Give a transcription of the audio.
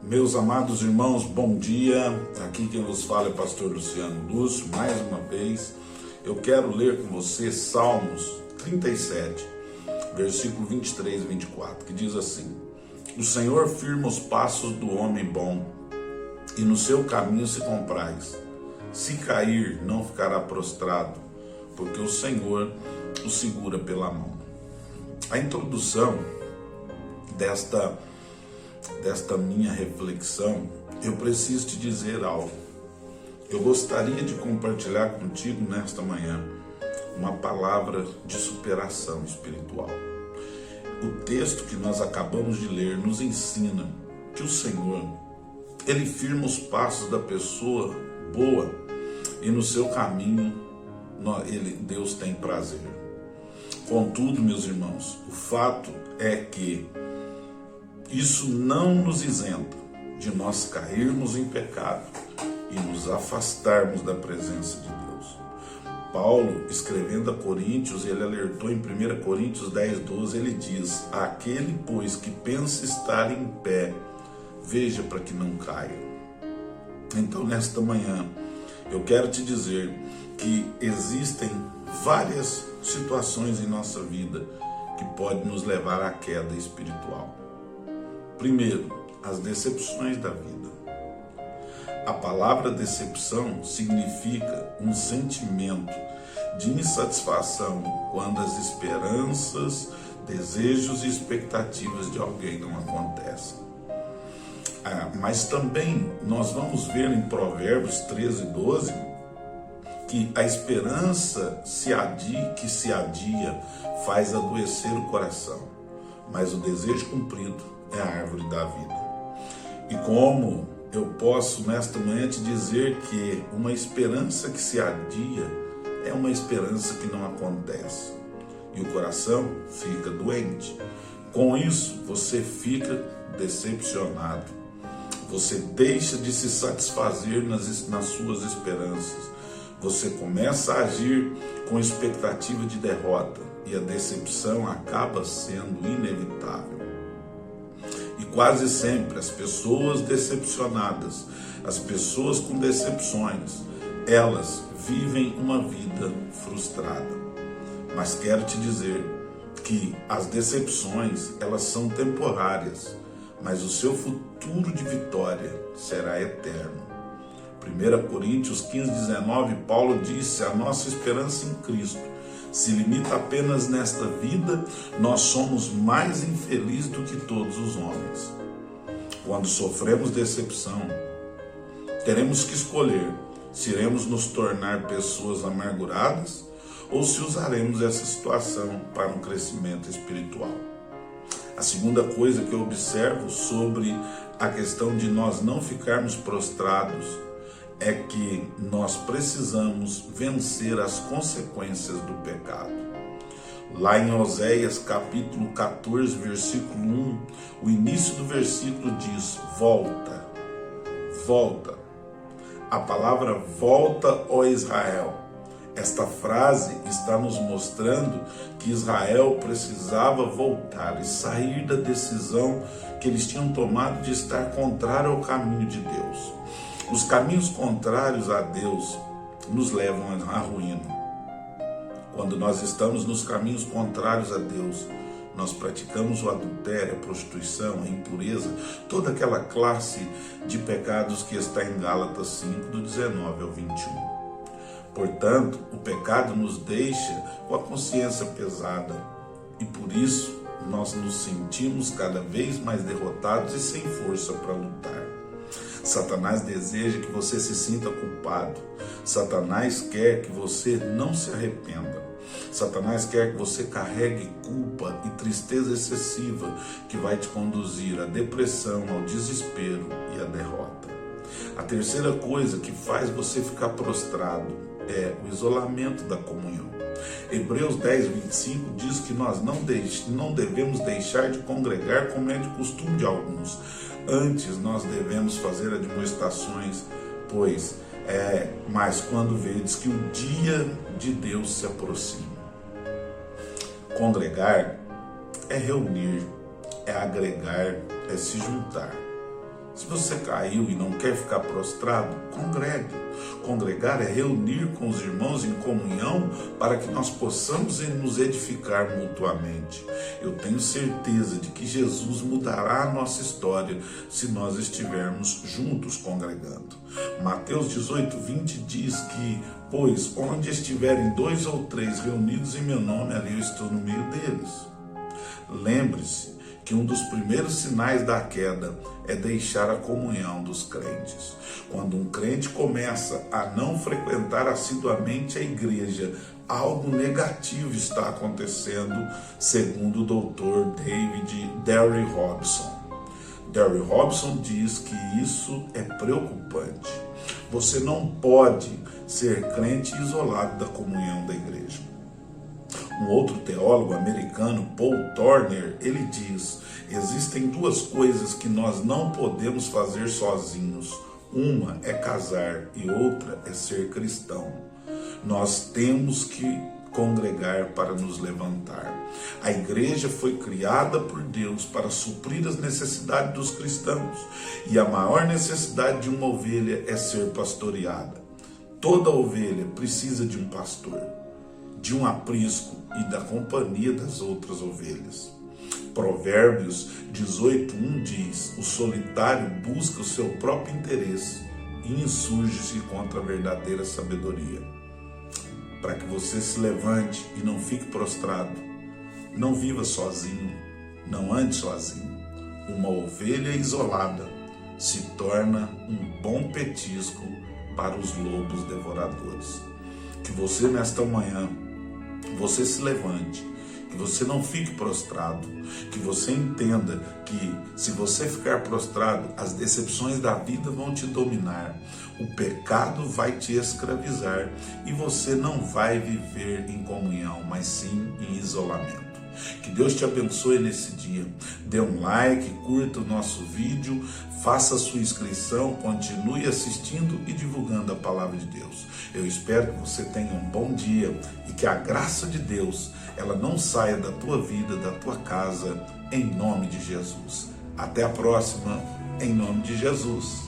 Meus amados irmãos, bom dia. Aqui quem vos fala é o pastor Luciano Lúcio. Mais uma vez, eu quero ler com você Salmos 37, versículo 23 e 24, que diz assim: O Senhor firma os passos do homem bom, e no seu caminho se compraz. Se cair, não ficará prostrado, porque o Senhor o segura pela mão. A introdução desta minha reflexão, eu preciso te dizer algo. Eu gostaria de compartilhar contigo nesta manhã uma palavra de superação espiritual. O texto que nós acabamos de ler nos ensina que o Senhor, Ele firma os passos da pessoa boa e no seu caminho Deus tem prazer. Contudo, meus irmãos, o fato é que isso não nos isenta de nós cairmos em pecado e nos afastarmos da presença de Deus. Paulo, escrevendo a Coríntios, ele alertou em 1 Coríntios 10:12, ele diz: Aquele, pois, que pensa estar em pé, veja para que não caia. Então, nesta manhã, eu quero te dizer que existem várias situações em nossa vida que podem nos levar à queda espiritual. Primeiro, as decepções da vida. A palavra decepção significa um sentimento de insatisfação quando as esperanças, desejos e expectativas de alguém não acontecem. Mas também nós vamos ver em Provérbios 13:12 que a esperança que se adia faz adoecer o coração, mas o desejo cumprido é a árvore da vida. E como eu posso nesta manhã te dizer que uma esperança que se adia é uma esperança que não acontece, e o coração fica doente. Com isso, você fica decepcionado, você deixa de se satisfazer nas suas esperanças, você começa a agir com expectativa de derrota, e a decepção acaba sendo inevitável. E quase sempre as pessoas decepcionadas, as pessoas com decepções, elas vivem uma vida frustrada. Mas quero te dizer que as decepções, elas são temporárias, mas o seu futuro de vitória será eterno. 1 Coríntios 15:19, Paulo disse: a nossa esperança em Cristo se limita apenas nesta vida, nós somos mais infelizes do que todos os homens. Quando sofremos decepção, teremos que escolher se iremos nos tornar pessoas amarguradas ou se usaremos essa situação para um crescimento espiritual. A segunda coisa que eu observo sobre a questão de nós não ficarmos prostrados é que nós precisamos vencer as consequências do pecado. Lá em Oséias capítulo 14, versículo 1, o início do versículo diz: volta, volta. A palavra volta, ó Israel. Esta frase está nos mostrando que Israel precisava voltar e sair da decisão que eles tinham tomado de estar contrário ao caminho de Deus. Os caminhos contrários a Deus nos levam à ruína. Quando nós estamos nos caminhos contrários a Deus, nós praticamos o adultério, a prostituição, a impureza, toda aquela classe de pecados que está em Gálatas 5, do 19 ao 21. Portanto, o pecado nos deixa com a consciência pesada e por isso nós nos sentimos cada vez mais derrotados e sem força para lutar. Satanás deseja que você se sinta culpado. Satanás quer que você não se arrependa. Satanás quer que você carregue culpa e tristeza excessiva que vai te conduzir à depressão, ao desespero e à derrota. A terceira coisa que faz você ficar prostrado é o isolamento da comunhão. Hebreus 10:25 diz que nós não devemos deixar de congregar como é de costume de alguns. Antes nós devemos fazer admoestações, mas quando vedes que o dia de Deus se aproxima. Congregar é reunir, é agregar, é se juntar. Se você caiu e não quer ficar prostrado, congregue. Congregar é reunir com os irmãos em comunhão para que nós possamos nos edificar mutuamente. Eu tenho certeza de que Jesus mudará a nossa história se nós estivermos juntos congregando. Mateus 18:20 diz que, pois, onde estiverem 2 ou 3 reunidos em meu nome, ali eu estou no meio deles. Lembre-se que um dos primeiros sinais da queda é deixar a comunhão dos crentes. Quando um crente começa a não frequentar assiduamente a igreja, algo negativo está acontecendo, segundo o doutor Darry Robson. Darry Robson diz que isso é preocupante. Você não pode ser crente isolado da comunhão da igreja. Um outro teólogo americano, Paul Turner, ele diz: existem 2 coisas que nós não podemos fazer sozinhos. Uma é casar e outra é ser cristão. Nós temos que congregar para nos levantar. A igreja foi criada por Deus para suprir as necessidades dos cristãos. E a maior necessidade de uma ovelha é ser pastoreada. Toda ovelha precisa de um pastor, de um aprisco e da companhia das outras ovelhas. Provérbios 18:1 diz: o solitário busca o seu próprio interesse e insurge-se contra a verdadeira sabedoria. Para que você se levante e não fique prostrado, não viva sozinho, não ande sozinho. Uma ovelha isolada se torna um bom petisco para os lobos devoradores. Que você nesta manhã, você se levante, que você não fique prostrado, que você entenda que se você ficar prostrado, as decepções da vida vão te dominar, o pecado vai te escravizar e você não vai viver em comunhão, mas sim em isolamento. Que Deus te abençoe nesse dia. Dê um like, curta o nosso vídeo, faça a sua inscrição, continue assistindo e divulgando a palavra de Deus. Eu espero que você tenha um bom dia e que a graça de Deus, ela não saia da tua vida, da tua casa, em nome de Jesus. Até a próxima, em nome de Jesus.